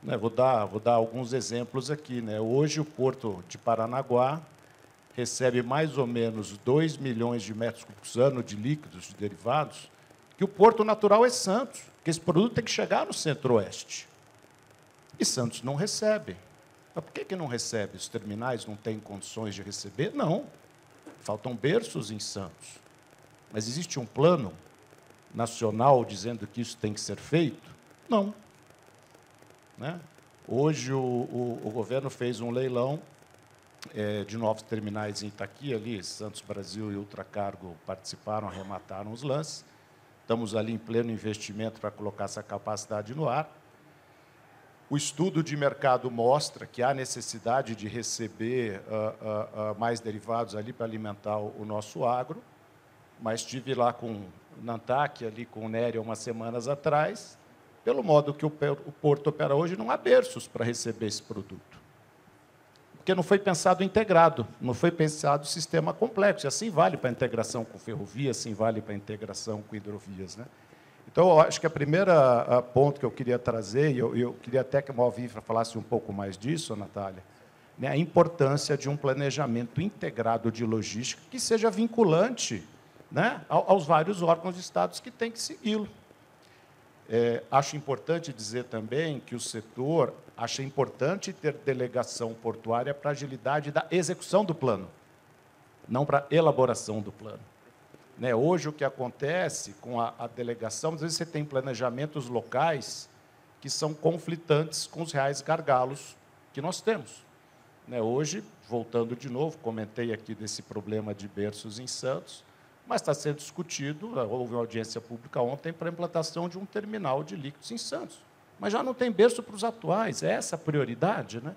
Né? Vou dar alguns exemplos aqui. Né? Hoje, o Porto de Paranaguá recebe mais ou menos 2 milhões de metros cúbicos ano de líquidos, de derivados, que o porto natural é Santos, que esse produto tem que chegar no Centro-Oeste. E Santos não recebe. Mas por que não recebe? Os terminais não têm condições de receber? Não. Faltam berços em Santos. Mas existe um plano nacional dizendo que isso tem que ser feito? Não. Né? Hoje, o governo fez um leilão de novos terminais em Itaqui, ali, Santos Brasil e Ultracargo participaram, arremataram os lances. Estamos ali em pleno investimento para colocar essa capacidade no ar. O estudo de mercado mostra que há necessidade de receber mais derivados ali para alimentar o nosso agro, mas estive lá com o Nantac, ali com o Néria, umas semanas atrás. Pelo modo que o porto opera hoje, não há berços para receber esse produto. Porque não foi pensado integrado, não foi pensado sistema complexo. E assim vale para a integração com ferrovia, assim vale para a integração com hidrovias. Né? Então, eu acho que a primeira ponto que eu queria trazer, e eu queria até que a Malvifra falasse um pouco mais disso, Natália, né, a importância de um planejamento integrado de logística que seja vinculante, né, aos vários órgãos de Estados que têm que segui-lo. Acho importante dizer também que o setor acha importante ter delegação portuária para a agilidade da execução do plano, não para a elaboração do plano. Né, hoje, o que acontece com a delegação, às vezes você tem planejamentos locais que são conflitantes com os reais gargalos que nós temos. Né, hoje, voltando de novo, comentei aqui desse problema de berços em Santos, mas está sendo discutido, houve uma audiência pública ontem para a implantação de um terminal de líquidos em Santos. Mas já não tem berço para os atuais, é essa a prioridade. Né?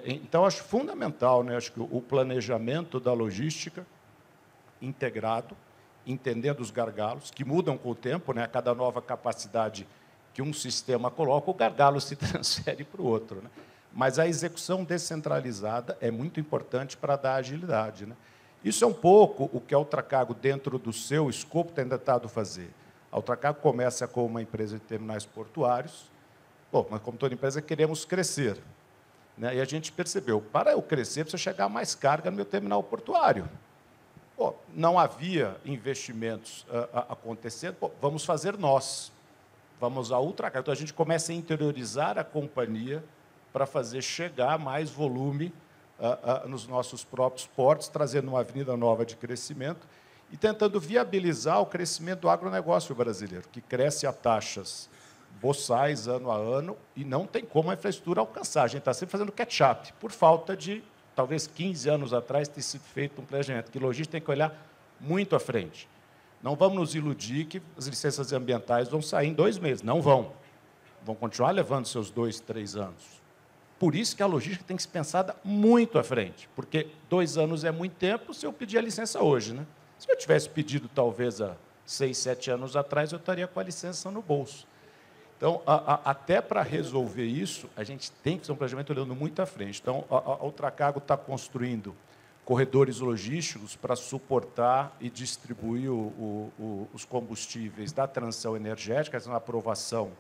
Então, acho fundamental, né? Acho que o planejamento da logística integrado, entendendo os gargalos, que mudam com o tempo, né? A cada nova capacidade que um sistema coloca, o gargalo se transfere para o outro. Né? Mas a execução descentralizada é muito importante para dar agilidade. Né? Isso é um pouco o que a Ultracargo, dentro do seu escopo, tem tentado fazer. A Ultracargo começa como uma empresa de terminais portuários. Bom, mas, como toda empresa, queremos crescer. Né? E a gente percebeu, para eu crescer, precisa chegar mais carga no meu terminal portuário. Bom, não havia investimentos acontecendo, bom, vamos fazer nós. Vamos à Ultracargo. Então, a gente começa a interiorizar a companhia para fazer chegar mais volume nos nossos próprios portos, trazendo uma avenida nova de crescimento e tentando viabilizar o crescimento do agronegócio brasileiro, que cresce a taxas boçais, ano a ano, e não tem como a infraestrutura alcançar. A gente está sempre fazendo catch-up, por falta de, talvez, 15 anos atrás, ter sido feito um planejamento, que logística tem que olhar muito à frente. Não vamos nos iludir que as licenças ambientais vão sair em 2 meses. Não vão. Vão continuar levando seus 2, 3 anos. Por isso que a logística tem que ser pensada muito à frente, porque 2 anos é muito tempo se eu pedir a licença hoje. Né? Se eu tivesse pedido, talvez, há 6, 7 anos atrás, eu estaria com a licença no bolso. Então, até para resolver isso, a gente tem que fazer um planejamento olhando muito à frente. Então, a Ultracargo está construindo corredores logísticos para suportar e distribuir os combustíveis da transição energética, essa é uma aprovação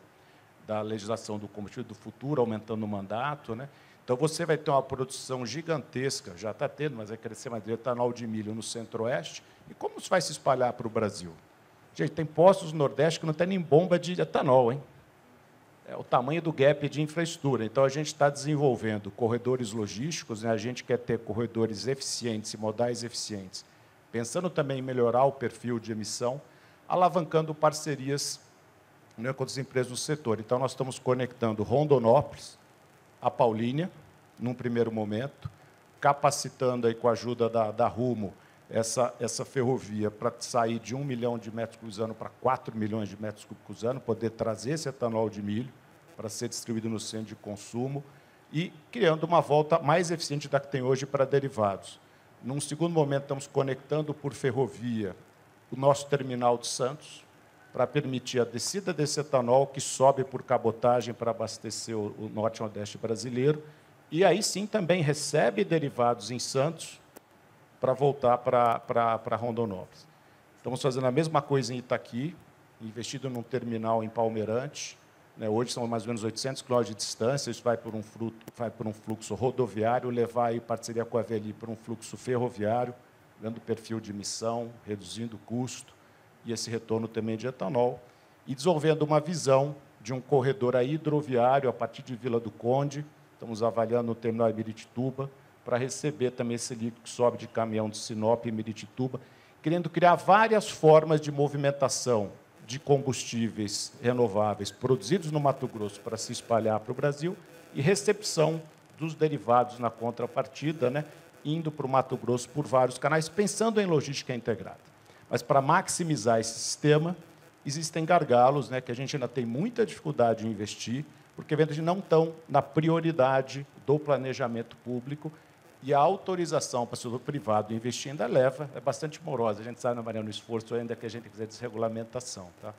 da legislação do combustível do futuro, aumentando o mandato. Né? Então, você vai ter uma produção gigantesca, já está tendo, mas vai crescer mais, de etanol de milho no Centro-Oeste. E como isso vai se espalhar para o Brasil? Gente, tem postos no Nordeste que não tem nem bomba de etanol, hein? É o tamanho do gap de infraestrutura. Então, a gente está desenvolvendo corredores logísticos, né? A gente quer ter corredores eficientes e modais eficientes, pensando também em melhorar o perfil de emissão, alavancando parcerias, né, com as empresas do setor. Então, nós estamos conectando Rondonópolis a Paulínia, num primeiro momento, capacitando aí, com a ajuda da Rumo, essa ferrovia para sair de 1 milhão de metros cúbicos ano para 4 milhões de metros cúbicos ano, poder trazer esse etanol de milho para ser distribuído no centro de consumo e criando uma volta mais eficiente da que tem hoje para derivados. Num segundo momento, estamos conectando por ferrovia o nosso terminal de Santos para permitir a descida desse etanol que sobe por cabotagem para abastecer o norte e nordeste brasileiro e aí sim também recebe derivados em Santos para voltar para Rondonópolis. Estamos fazendo a mesma coisa em Itaqui, investido num terminal em Palmeirante. Hoje são mais ou menos 800 km de distância, isso vai por um fluxo rodoviário, levar aí parceria com a VLI para um fluxo ferroviário, dando perfil de emissão, reduzindo o custo, e esse retorno também de etanol, e desenvolvendo uma visão de um corredor hidroviário a partir de Vila do Conde, estamos avaliando o terminal em Miritituba, para receber também esse líquido que sobe de caminhão de Sinop e Miritituba, querendo criar várias formas de movimentação de combustíveis renováveis produzidos no Mato Grosso para se espalhar para o Brasil e recepção dos derivados na contrapartida, indo para o Mato Grosso por vários canais, pensando em logística integrada. Mas, para maximizar esse sistema, existem gargalos, que a gente ainda tem muita dificuldade em investir, porque eventualmente não estão na prioridade do planejamento público, e a autorização para o setor privado investir ainda é bastante morosa. A gente sabe, Mariana, no esforço ainda que a gente quiser desregulamentação. Tá?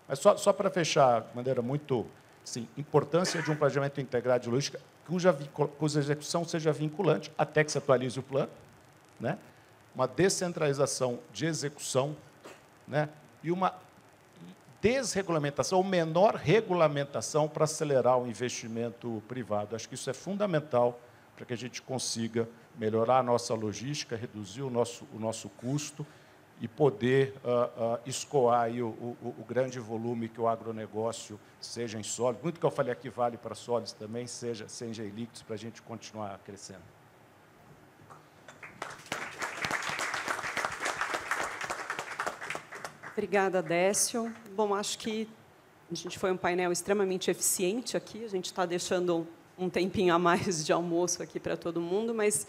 Mas só para fechar de maneira muito... Sim, importância de um planejamento integrado de logística cuja execução seja vinculante, até que se atualize o plano, uma descentralização de execução, e uma desregulamentação, ou menor regulamentação para acelerar o investimento privado. Acho que isso é fundamental para que a gente consiga melhorar a nossa logística, reduzir o nosso custo e poder escoar aí o grande volume que o agronegócio, seja em sólidos, muito que eu falei aqui vale para sólidos também, seja em líquidos, para a gente continuar crescendo. Obrigada, Décio. Bom, acho que a gente foi um painel extremamente eficiente aqui, a gente está deixando um tempinho a mais de almoço aqui para todo mundo, mas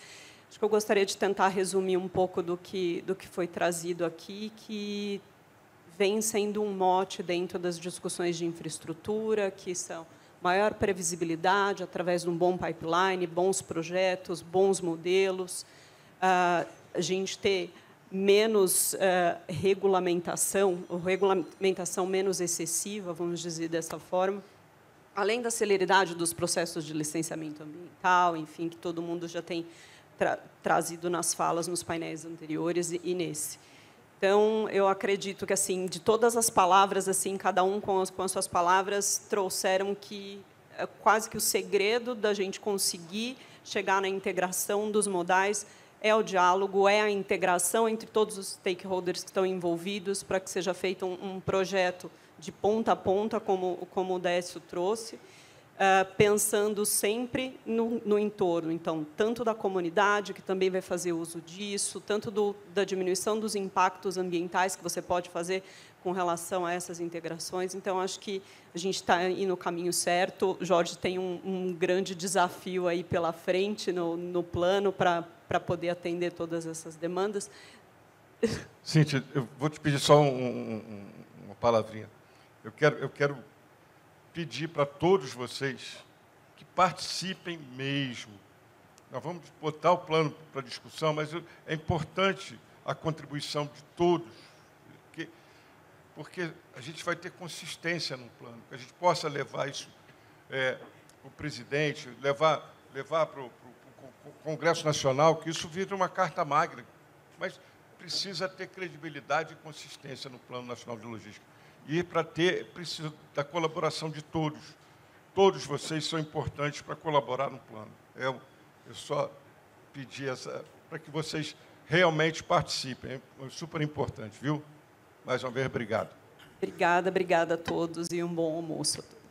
acho que eu gostaria de tentar resumir um pouco do que foi trazido aqui, que vem sendo um mote dentro das discussões de infraestrutura, que são maior previsibilidade através de um bom pipeline, bons projetos, bons modelos, a gente ter menos regulamentação, ou regulamentação menos excessiva, vamos dizer dessa forma, além da celeridade dos processos de licenciamento ambiental, enfim, que todo mundo já tem trazido nas falas, nos painéis anteriores e nesse. Então, eu acredito que, assim, de todas as palavras, assim, cada um com as suas palavras, trouxeram que quase que o segredo da gente conseguir chegar na integração dos modais é o diálogo, é a integração entre todos os stakeholders que estão envolvidos para que seja feito um projeto de ponta a ponta, como o Décio trouxe, pensando sempre no entorno. Então, tanto da comunidade, que também vai fazer uso disso, tanto da diminuição dos impactos ambientais que você pode fazer com relação a essas integrações. Então, acho que a gente está indo no caminho certo. O Jorge tem um grande desafio aí pela frente no plano para poder atender todas essas demandas. Cíntia, eu vou te pedir só uma palavrinha. Eu quero pedir para todos vocês que participem mesmo. Nós vamos botar o plano para discussão, mas é importante a contribuição de todos, porque a gente vai ter consistência no plano, que a gente possa levar isso para o presidente, levar para o Congresso Nacional, que isso vira uma carta magna, mas precisa ter credibilidade e consistência no Plano Nacional de Logística. E, para ter, precisa da colaboração de todos. Todos vocês são importantes para colaborar no plano. Eu só pedi para que vocês realmente participem. É super importante, viu? Mais uma vez, obrigado. Obrigada a todos e um bom almoço a todos.